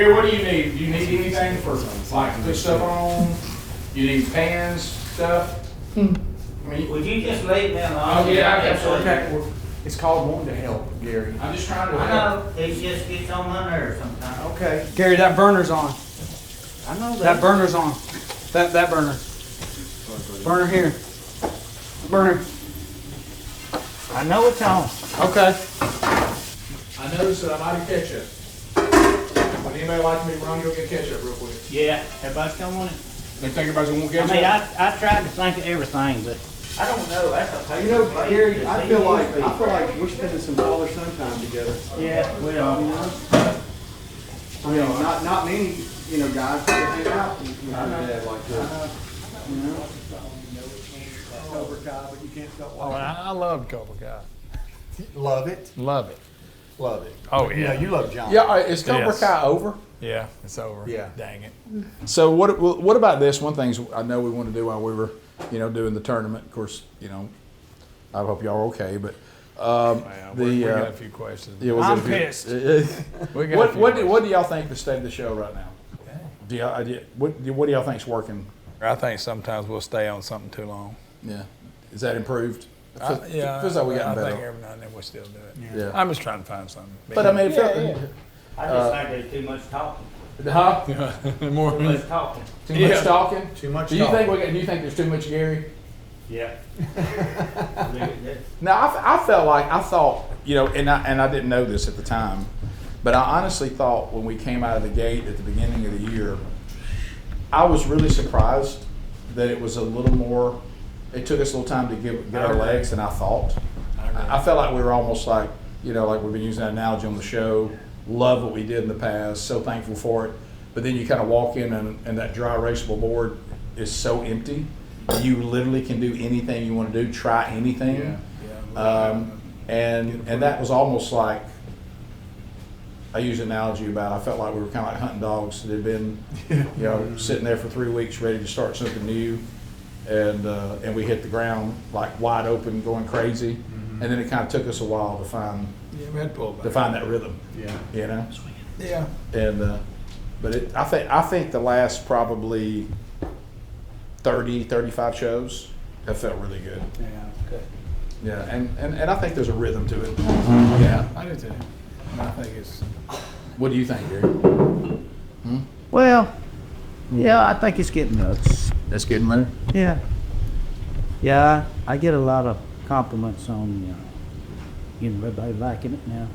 Gary, what do you need? Do you need anything for like put stuff on? You need pans, stuff? I mean, Would you just leave me alone? Oh, yeah, I got Okay, it's called wanting to help, Gary. I'm just trying to I help. know, it just gets on my nerves sometimes. Okay. Gary, that burner's on. I know That burner's on. That burner. Burner here. Burner. I know it's on. Okay. I noticed that I'm out of ketchup. Would anybody like me to run go get ketchup real quick? Yeah, everybody's gonna want it. They think everybody's gonna want I ketchup? mean, I tried to think of everything, but I don't know, that's a You know, paper plate. Gary, I feel like we're spending some father son time together. Yeah, You well, know? I mean, not many, guys that hang out with their dad like this. You know? Cobra Kai, but you can't stop Oh, watching. I love Cobra Kai. Love it. Love it. Love it. Oh, You know, yeah. you love John. Yeah, is Cobra Yes. Kai over? Yeah, it's over. Yeah. Dang it. So what about this? One thing I know we want to do while we were, doing the tournament. Of course, I hope y'all are okay. But Well, we got a few questions. yeah, we'll I'm get a few- pissed. We got a What few what do questions. y'all think the state of the show right now? Do y'all what do y'all think's working? I think sometimes we'll stay on something too long. Yeah, is that improved? Yeah, feels like we got I think better. every now and then we'll still do it. Yeah. I'm just trying to find something. But I mean, it felt, I just think there's too much talking. huh? more. Too much talking. Too Yeah. much talking. Too much Do you talking. think do you think there's too much Gary? Yeah. No, I thought, and I didn't know this at the time, but I honestly thought when we came out of the gate at the beginning of the year, I was really surprised that it was a little more. It took us a little time to get our legs than I thought. I felt like we were almost like, like we've been using that analogy on the show. Love what we did in the past, so thankful for it. But then you kind of walk in and that dry erasable board is so empty. You literally can do anything you want to do, try anything. And that was almost like, I use an analogy about, I felt like we were kind of like hunting dogs that had been, sitting there for 3 weeks ready to start something new. And we hit the ground like wide open, going crazy. And then it kind of took us a while to find Yeah, we had to pull back. to find that rhythm. Yeah. Yeah. And but I think the last probably 30, 35 shows have felt really good. Yeah. Okay. Yeah, and I think there's a rhythm to it. Yeah, I do too. I think it's. What do you think, Gary? Well, yeah, I think it's getting nuts. That's getting better. Yeah. Yeah, I get a lot of compliments on, everybody liking it now.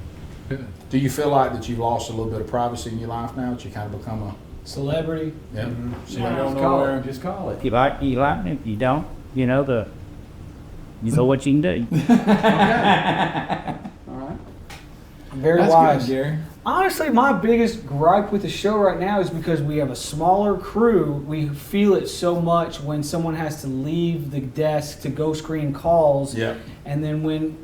Do you feel like that you've lost a little bit of privacy in your life now? That you kind of become a Celebrity. So you don't Just know call where. it. Just call it. You like it, if you don't, you know what you can do. All right. Very That's wise. good, Gary. Honestly, my biggest gripe with the show right now is because we have a smaller crew. We feel it so much when someone has to leave the desk to go screen calls. Yeah. And then when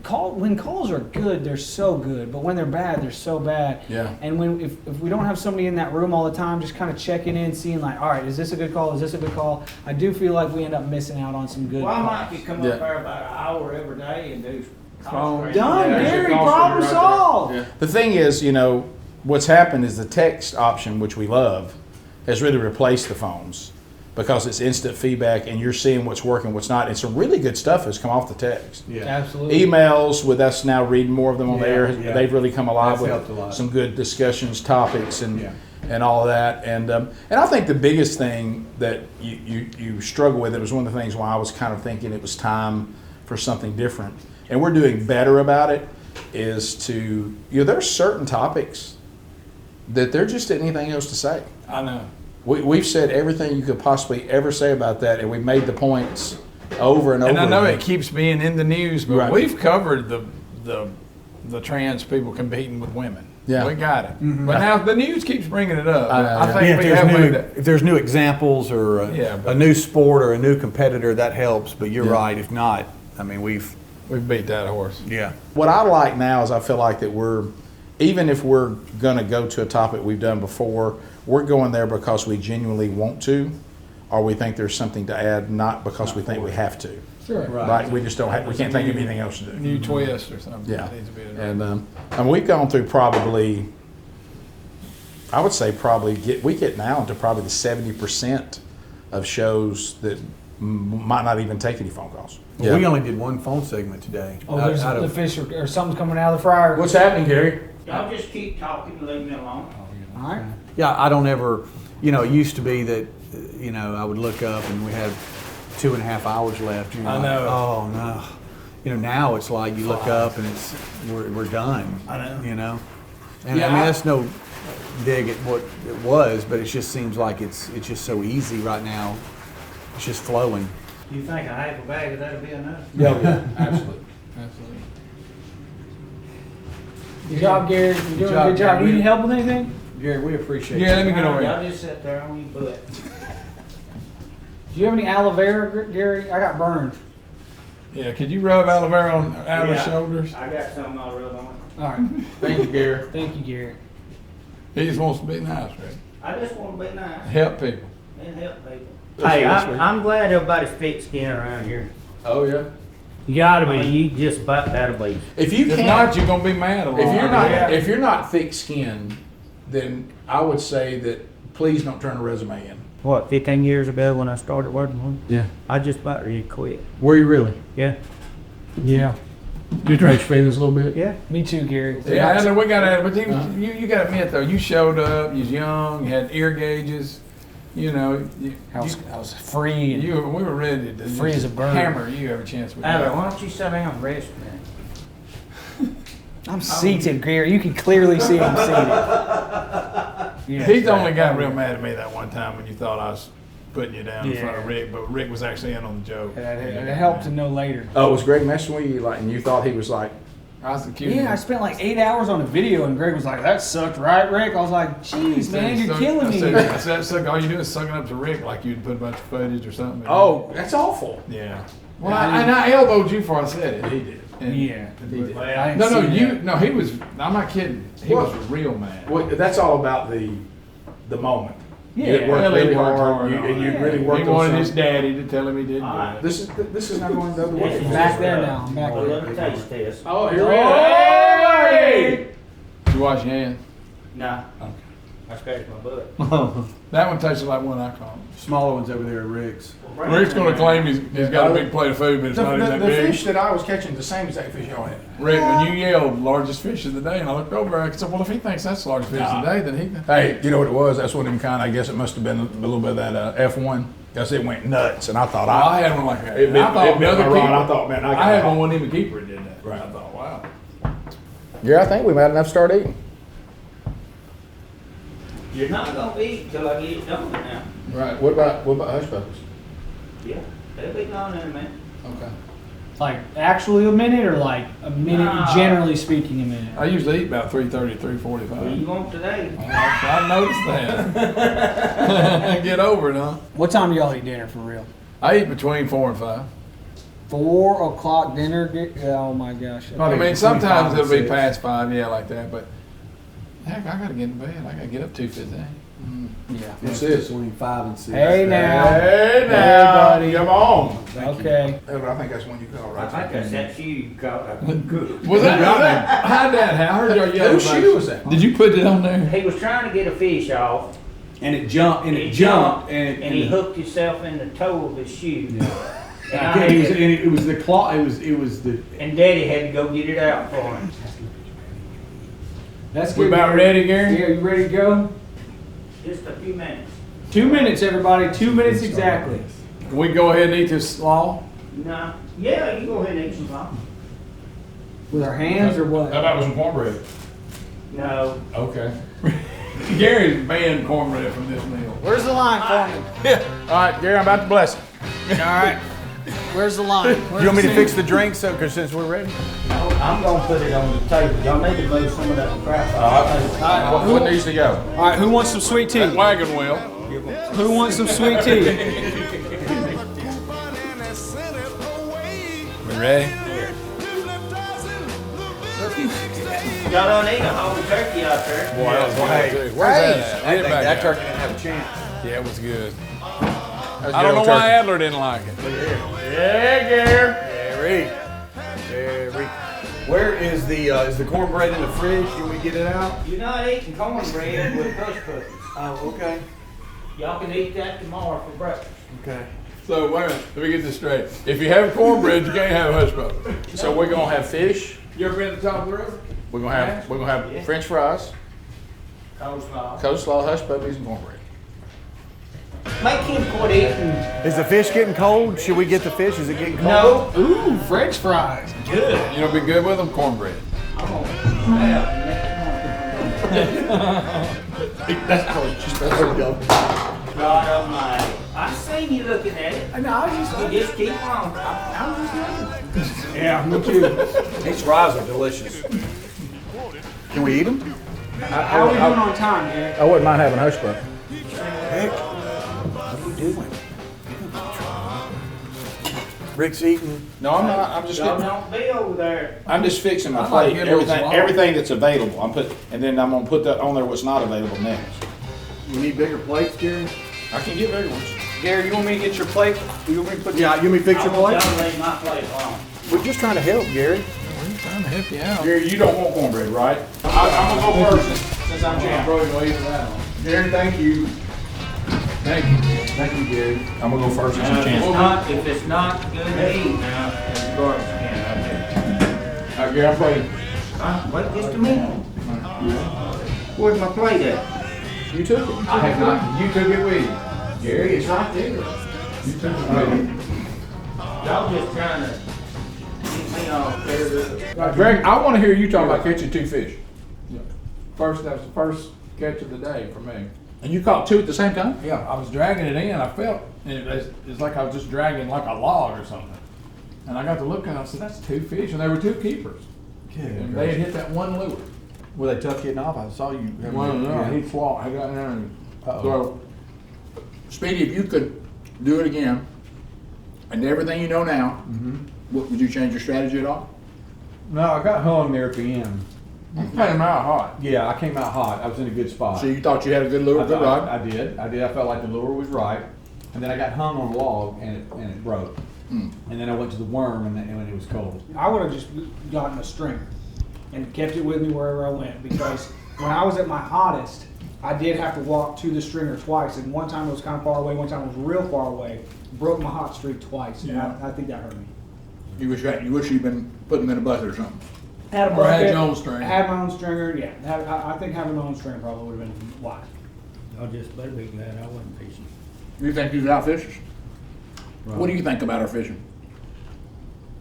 calls are good, they're so good. But when they're bad, they're so bad. Yeah. And if we don't have somebody in that room all the time, just kind of checking in, seeing like, all right, is this a good call? Is this a good call? I do feel like we end up missing out on some good Why calls. might you come Yeah. up there about an hour every day and do Phone. Done, Yeah, Gary. your call Problem screen right solved. there. Yeah. The thing is, what's happened is the text option, which we love, has really replaced the phones because it's instant feedback and you're seeing what's working, what's not. And some really good stuff has come off the text. Yeah. Absolutely. Emails, with us now reading more of them on the Yeah, air, yeah. they've really come alive That's helped a with lot. some good discussions, topics, and Yeah. and all of that. And I think the biggest thing that you struggle with, it was one of the things why I was kind of thinking it was time for something different. And we're doing better about it, is to, there's certain topics that there just isn't anything else to say. I know. We've said everything you could possibly ever say about that, and we've made the points over and over. And I know again. it keeps being in the news, but Right. we've covered the trans people competing with women. Yeah. We got it. But now the news keeps bringing it up. I know, I yeah. think Yeah, we have made it. if there's new examples or Yeah, a but- new sport or a new competitor, that helps. But you're Yeah. right. If not, I mean, we've We've beat that horse. yeah. What I like now is I feel like that even if we're going to go to a topic we've done before, we're going there because we genuinely want to, or we think there's something to add, not because we think we have to. Sure. Right? We just don't have, we can't think of anything else to do. New twist or something. Yeah. That needs to be And we've gone through probably I would say probably we get now into probably the 70% of shows that might not even take any phone calls. Well, we only did one phone segment today. Oh, there's the fish or something's coming out of the fryer. What's happening, Gary? Y'all just keep talking and leave me alone. All right. Yeah, I don't ever, you know, it used to be that, you know, I would look up and we had 2.5 hours left. And you're I like, know. oh, no. You know, now it's like you look up and we're done. I know. You know? And Yeah, I mean, that's no dig at what it was, but it just seems like it's just so easy right now. It's just flowing. You think a half a bag of that'll be enough? Yeah, absolutely. Absolutely. Good job, Gary. You're doing a job, good job. Gary. You need help with anything? Gary, we appreciate Yeah, let me get over Y'all here. just sit there on your butt. Do you have any aloe vera, Gary? I got burned. Yeah, could you rub aloe vera on Al's Yeah. shoulders? I got some all rubbed on. All right. Thank you, Gary. Thank you, Gary. He just wants to be nice, Rick. I just want to be nice Help people. and help people. That's Hey, sweet. I'm glad everybody's thick skin around here. Oh yeah. You gotta be. You just about that'll be. If you If can't, not, you're gonna be mad a lot. if you're not thick-skinned, then I would say that please don't turn a resume in. What, 15 years ago when I started working with him? Yeah. I just about ready to quit. Were you really? Yeah. Yeah. Did you hurt your feelings a little bit? Yeah. Me too, Gary. Yeah, Adler, we got Adler, but you got to admit though, you showed up, you was young, you had ear gauges, you know, I was free. And we were ready to Free as a bird. hammer you every chance we Adler, got. why don't you sit down and rest a minute? I'm seated, Gary. You can clearly see I'm seated. Yeah. He's the only guy real mad at me that one time when you thought I was putting you down in front of Yeah. Rick, but Rick was actually in on the joke. It helped to know later. Oh, was Greg messing with you? Like, and you thought he was like, I was the cute. Yeah, I spent like 8 hours on a video, and Greg was like, "That sucked, right, Rick?" I was like, "Jeez, man, you're killing me." I said, suck, all you do is sucking up to Rick like you'd put a bunch of footage or something. "Oh, that's awful." Yeah. Well, I elbowed you before I said it. He did. And- Yeah. He did. I didn't No, see that. he was, I'm not kidding. He was real mad. Well, that's all about the moment. Yeah. You worked Well, he really worked hard, hard on and you it. really worked He on wanted his something. daddy to tell him he didn't do Alright. it. This is not going the other way. This is Back just there a- now, I'm back a there. little taste test. Oh, here we Oh, go. hey! Did you wash your hands? Nah. I scratched my butt. That one tasted like one I caught. Smaller ones over there are Rick's. Rick's gonna claim he's got a big plate of food, but it's not even that The big. fish that I was catching, the same exact fish y'all had. Rick, when you yelled largest fish of the day, and I looked over, I said, well, if he thinks that's the largest fish of the day, then he. Hey, you know what it was? That's one of them kind. I guess it must have been a little bit of that F1. Guess it went nuts, and I thought I had one like that. It And I thought bit my another rod. keeper. I thought, man, I had one when even keeper did that. Right. I thought, wow. Yeah, I think we've had enough to start eating. You're not gonna eat till I get it done now. Right. What about hush puppies? Yeah, they'll be gone in a minute. Okay. Like actually a minute, or like a minute, Nah. generally speaking, a minute. I usually eat about 3:30, What do 3:45. you want today? I noticed that. Get over it, huh? What time do y'all eat dinner for real? I eat between 4 and 5. 4 o'clock dinner. Oh my gosh. I Probably mean, between sometimes 5 and it'll be 6. past 5, yeah, like that. But heck, I gotta get in bed. I gotta get up 2:15. Yeah. What's this? Between 5 and 6. Hey now. Hey now, Hey, buddy. come on. Okay. Hey, but I think that's one you call, I right? think that's that shoe you caught. Good. Was that? How'd that? I heard y'all yelling. Whose shoe was that? Did you put it on there? He was trying to get a fish off, And it jumped, and he hooked himself in the toe of his shoe. And, I had to- it was the claw. It was the. and Daddy had to go get it out for him. That's We good. about ready, Gary? Yeah, you ready to go? Just a few minutes. 2 minutes, everybody. 2 minutes exactly. Can we go ahead and eat this slaw? No. Yeah, you go ahead and eat some pop. With our hands or what? How about with some cornbread? No. Okay. Gary's banned cornbread from this meal. Where's the line for me? All right, Gary, I'm about to bless it. All right. Where's the line? You want me to fix the drink because since we're ready? No, I'm gonna put it on the table. Y'all need to move some of that crap out. What needs to go? All right. Who wants some sweet tea? That wagon wheel. Who wants some sweet tea? We ready? Y'all don't need a whole turkey out there. Boy, that was good too. Where's that at? Get it back out. turkey didn't have a chance. Yeah, it was good. That's I don't know good old why turkey. Adler didn't like it. Yeah, Gary. Gary. Where is the cornbread in the fridge? Can we get it out? You're not eating cornbread with hush puppies. Oh, okay. Y'all can eat that tomorrow for breakfast. Okay. So wait a minute, let me get this straight. If you have cornbread, you can't have hush puppy. So we're gonna have fish. You ever been to the top of the river? We're gonna have French fries, Coleslaw. coleslaw, hush puppies, and cornbread. Make him quit eating. Is the fish getting cold? Should we get the fish? Is it getting cold? No. Ooh, French fries. Good. You know, be good with them cornbread. I'm gonna God Almighty. I seen you looking at it. No, I was just. You just keep on. I was just looking. Yeah, me too. These fries are delicious. Can we eat them? How are we doing on time, man? I wouldn't mind having a hush puppy. Heck, what are you doing? Rick's eating. No, I'm not. I'm just Y'all getting. don't be over there. I'm just fixing my I like plate. good little swallow. Everything that's available. And then I'm gonna put that on there what's not available next. You need bigger plates, Gary? I can get bigger ones. Gary, you want me to get your plate? You want me to put? Yeah, you want me to fix your I'm gonna plate? tell them leave my plate alone. We're just trying to help, Gary. We're trying to help you out. Gary, you don't want cornbread, right? I'm gonna go first since I'm champ. Probably gonna eat that one. Gary, thank you. Thank you. Thank you, Gary. I'm gonna go first since I'm champ. If it's not good to eat now, it's garbage can. All right, Gary, I'm ready. Wait just a minute. Where's my plate at? You took it. I have not. You took it with you. Gary, it's right there. You took it with you. Y'all just trying to get me all cleared up. Greg, I want to hear you talk about catching two fish. First, that was the first catch of the day for me. And you caught two at the same time? Yeah, I was dragging it in. I felt it's like I was just dragging like a log or something. And I got to look and I said, "That's two fish," and they were two keepers. And they had hit that one lure. Were they tough getting off? I saw you. Well, no, he fought. I got in there and So, Speedy, if you could do it again, and everything you know now, would you change your strategy at all? No, I got hung there at the end. you came out hot. Yeah, I came out hot. I was in a good spot. So you thought you had a good lure, I, good rod? I did. I felt like the lure was right. And then I got hung on a log and it broke. And then I went to the worm and it was cold. I would have just gotten a stringer and kept it with me wherever I went, because when I was at my hottest, I did have to walk to the stringer twice, and one time it was kind of far away, one time it was real far away. Broke my hot streak twice, and I think that hurt me. You wish you'd been putting them in a bucket or something. Had a Or had bucket, your own stringer. Had my own stringer, yeah. I think having my own stringer probably would have been wise. Y'all just better be glad I wasn't fishing. You think he's out fishers? What do you think about our fishing?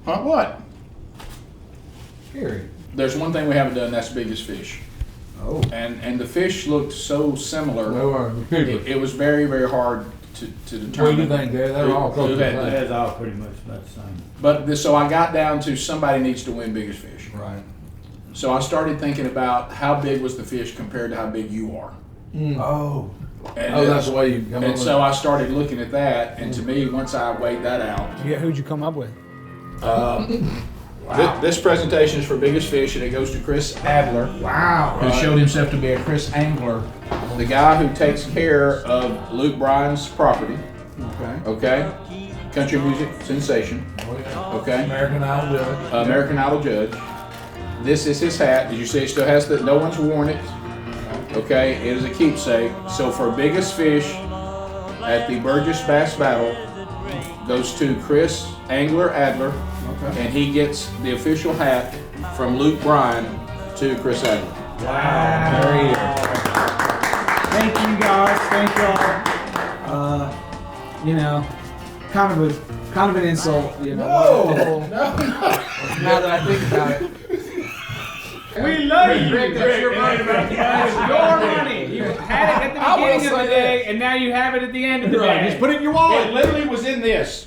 Huh? What? Scary. There's one thing we haven't done, that's biggest fish. Oh. And the fish looked so similar. They were the keepers. It was very, very hard to What do determine. you think, Gary? They were all who close to the had same. That's all pretty much about the same. But so I got down to somebody needs to win biggest fish. Right. So I started thinking about how big was the fish compared to how big you are. Oh. And Oh, that's the way you come up And with so I started looking at that, and to me, once I weighed that out, Yeah, who'd you come up with? this presentation is for biggest fish, and it goes to Chris Adler. Wow. Who showed himself to be a Chris Angler, the guy who takes care of Luke Bryan's property. Okay. Okay, country music sensation. Oh, yeah. Okay, American Idol judge. American Idol judge. This is his hat. Did you see it still has the? No one's worn it. Okay, it is a keepsake. So for biggest fish at the Burgess Bass Battle goes to Chris Angler Adler, and he gets the official hat from Luke Bryan to Chris Adler. Wow. There he is. Thank you guys. Thank y'all. You know, kind of an insult. You know. No. Now that I think about it. We love you. That's your money. That's your money. You had it at the beginning of the day, and now you have it at the end of the day. Just put it in your wallet. It literally was in this.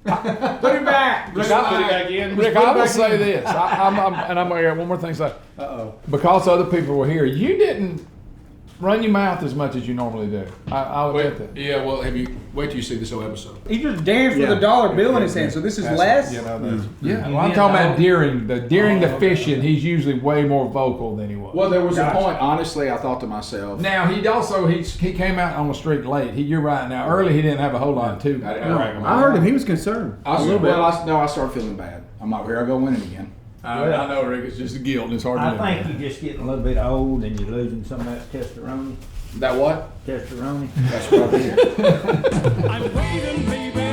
Put it back. Just put it back in. Rick, I will say this, I'm gonna get one more thing to say. Because other people were here, you didn't run your mouth as much as you normally do. I'll admit that. Yeah, well, wait till you see this whole episode. He just danced with a dollar bill in his hand, so this is less. Yeah, well, I'm talking about during the fishing, he's usually way more vocal than he was. Well, there was a point, honestly, I thought to myself. Now he came out on the street late. You're right. Now early he didn't have a whole lot to brag about. I heard him. He was concerned. I started feeling bad. I'm like, here I go winning again. I know, Rick, it's just guilt and it's hard to live I with. think you're just getting a little bit old and you're losing some of that testosterone. That what? Testosterone. That's what I did. I'm waiting, baby.